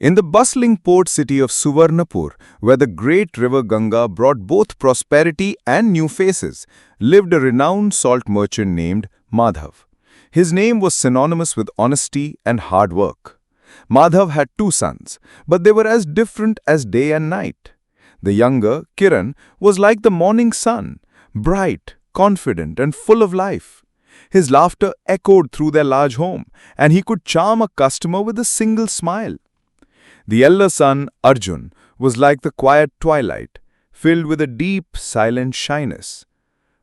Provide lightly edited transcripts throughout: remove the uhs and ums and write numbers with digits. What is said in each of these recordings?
In the bustling port city of Suvarnapur, where the great river Ganga brought both prosperity and new faces, lived a renowned salt merchant named Madhav. His name was synonymous with honesty and hard work. Madhav had two sons, but they were as different as day and night. The younger, Kiran, was like the morning sun, bright, confident, and full of life. His laughter echoed through their large home, and he could charm a customer with a single smile. The elder son, Arjun, was like the quiet twilight, filled with a deep, silent shyness.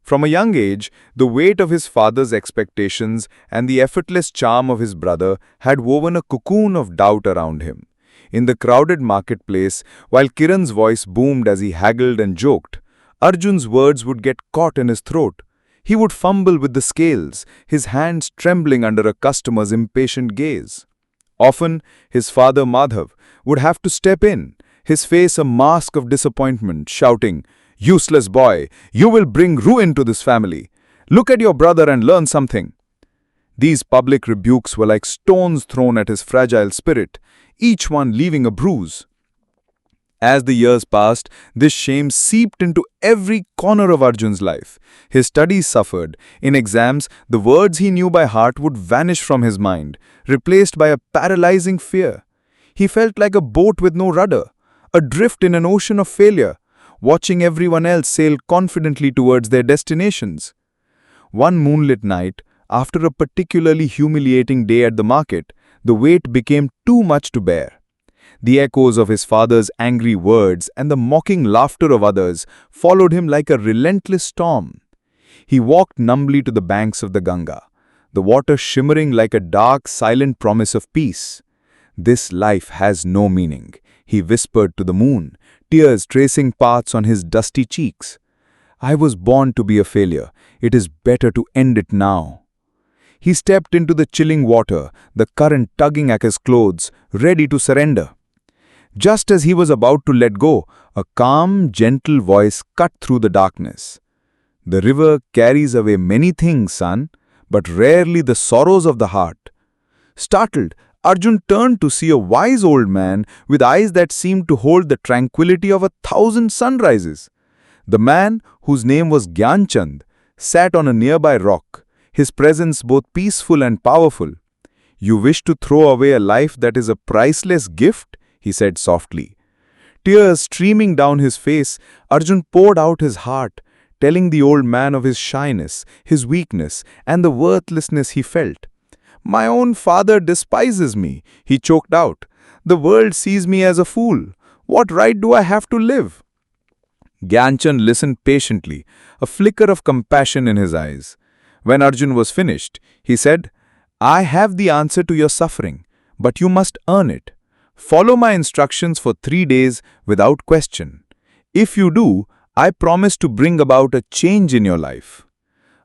From a young age, the weight of his father's expectations and the effortless charm of his brother had woven a cocoon of doubt around him. In the crowded marketplace, while Kiran's voice boomed as he haggled and joked, Arjun's words would get caught in his throat. He would fumble with the scales, his hands trembling under a customer's impatient gaze. Often, his father Madhav would have to step in, his face a mask of disappointment, shouting, "Useless boy, you will bring ruin to this family. Look at your brother and learn something." These public rebukes were like stones thrown at his fragile spirit, each one leaving a bruise. As the years passed, this shame seeped into every corner of Arjun's life. His studies suffered. In exams, the words he knew by heart would vanish from his mind, replaced by a paralyzing fear. He felt like a boat with no rudder, adrift in an ocean of failure, watching everyone else sail confidently towards their destinations. One moonlit night, after a particularly humiliating day at the market, the weight became too much to bear. The echoes of his father's angry words and the mocking laughter of others followed him like a relentless storm. He walked numbly to the banks of the Ganga, the water shimmering like a dark, silent promise of peace. "This life has no meaning," he whispered to the moon, tears tracing paths on his dusty cheeks. "I was born to be a failure. It is better to end it now." He stepped into the chilling water, the current tugging at his clothes, ready to surrender. Just as he was about to let go, a calm, gentle voice cut through the darkness. "The river carries away many things, son, but rarely the sorrows of the heart." Startled, Arjun turned to see a wise old man with eyes that seemed to hold the tranquility of 1,000 sunrises. The man, whose name was Gyanchand, sat on a nearby rock, his presence both peaceful and powerful. "You wish to throw away a life that is a priceless gift?" he said softly. Tears streaming down his face, Arjun poured out his heart, telling the old man of his shyness, his weakness, and the worthlessness he felt. "My own father despises me," he choked out. "The world sees me as a fool. What right do I have to live?" Gyanchand listened patiently, a flicker of compassion in his eyes. When Arjun was finished, he said, "I have the answer to your suffering, but you must earn it. Follow my instructions for 3 days without question. If you do, I promise to bring about a change in your life."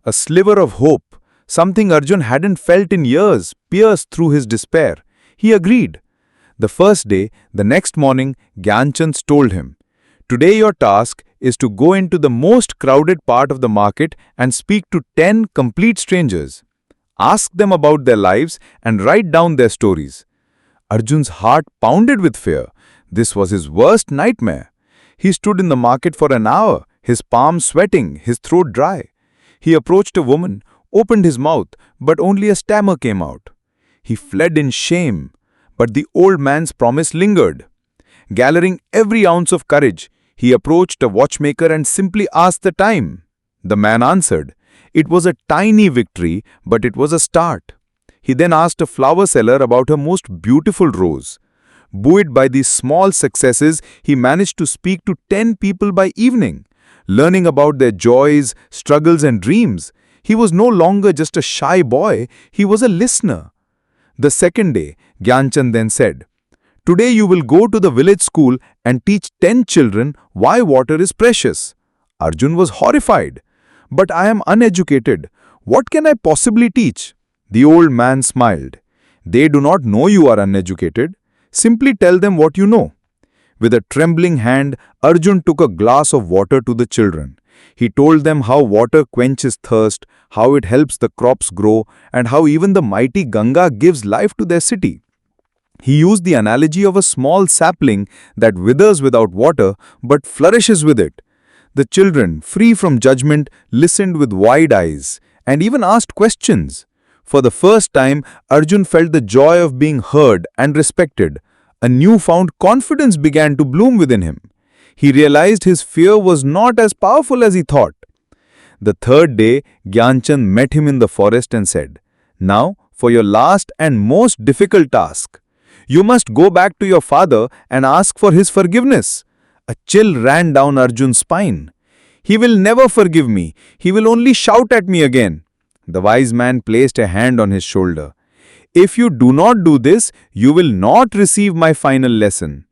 A sliver of hope, something Arjun hadn't felt in years, pierced through his despair. He agreed. The first day, the next morning, Gyanchand told him, "Today your task is to go into the most crowded part of the market and speak to 10 complete strangers. Ask them about their lives and write down their stories." Arjun's heart pounded with fear. This was his worst nightmare. He stood in the market for an hour, his palms sweating, his throat dry. He approached a woman, opened his mouth, but only a stammer came out. He fled in shame, but the old man's promise lingered. Gathering every ounce of courage, he approached a watchmaker and simply asked the time. The man answered. It was a tiny victory, but it was a start. He then asked a flower seller about her most beautiful rose. Buoyed by these small successes, he managed to speak to 10 people by evening, learning about their joys, struggles, and dreams. He was no longer just a shy boy, he was a listener. The second day, Gyanchand then said, "Today you will go to the village school and teach 10 children why water is precious." Arjun was horrified. "But I am uneducated. What can I possibly teach?" The old man smiled. "They do not know you are uneducated. Simply tell them what you know." With a trembling hand, Arjun took a glass of water to the children. He told them how water quenches thirst, how it helps the crops grow, and how even the mighty Ganga gives life to their city. He used the analogy of a small sapling that withers without water but flourishes with it. The children, free from judgment, listened with wide eyes and even asked questions. For the first time, Arjun felt the joy of being heard and respected. A newfound confidence began to bloom within him. He realized his fear was not as powerful as he thought. The third day, Gyanchand met him in the forest and said, "Now, for your last and most difficult task. You must go back to your father and ask for his forgiveness." A chill ran down Arjun's spine. "He will never forgive me. He will only shout at me again." The wise man placed a hand on his shoulder. "If you do not do this, you will not receive my final lesson."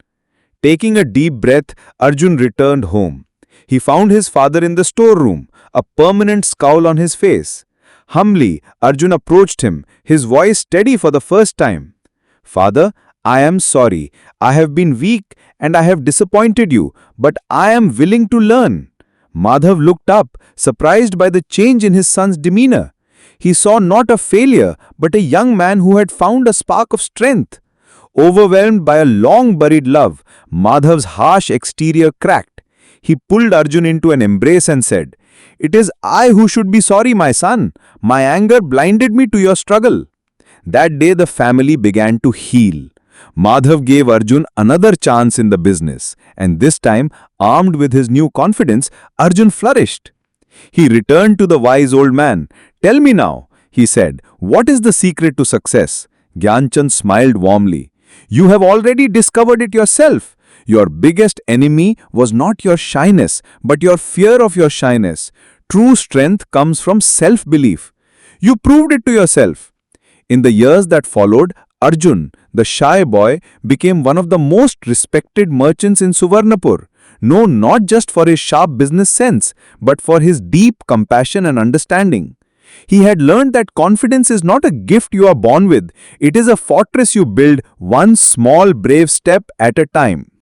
Taking a deep breath, Arjun returned home. He found his father in the storeroom, a permanent scowl on his face. Humbly, Arjun approached him, his voice steady for the first time. "Father, I am sorry. I have been weak and I have disappointed you, but I am willing to learn." Madhav looked up, surprised by the change in his son's demeanor. He saw not a failure, but a young man who had found a spark of strength. Overwhelmed by a long-buried love, Madhav's harsh exterior cracked. He pulled Arjun into an embrace and said, "It is I who should be sorry, my son. My anger blinded me to your struggle." That day the family began to heal. Madhav gave Arjun another chance in the business, and this time, armed with his new confidence, Arjun flourished. He returned to the wise old man. "Tell me now," he said, "what is the secret to success?" Gyanchand smiled warmly. "You have already discovered it yourself. Your biggest enemy was not your shyness, but your fear of your shyness. True strength comes from self-belief. You proved it to yourself." In the years that followed, Arjun, the shy boy, became one of the most respected merchants in Suvarnapur, known not just for his sharp business sense, but for his deep compassion and understanding. He had learned that confidence is not a gift you are born with, it is a fortress you build one small brave step at a time.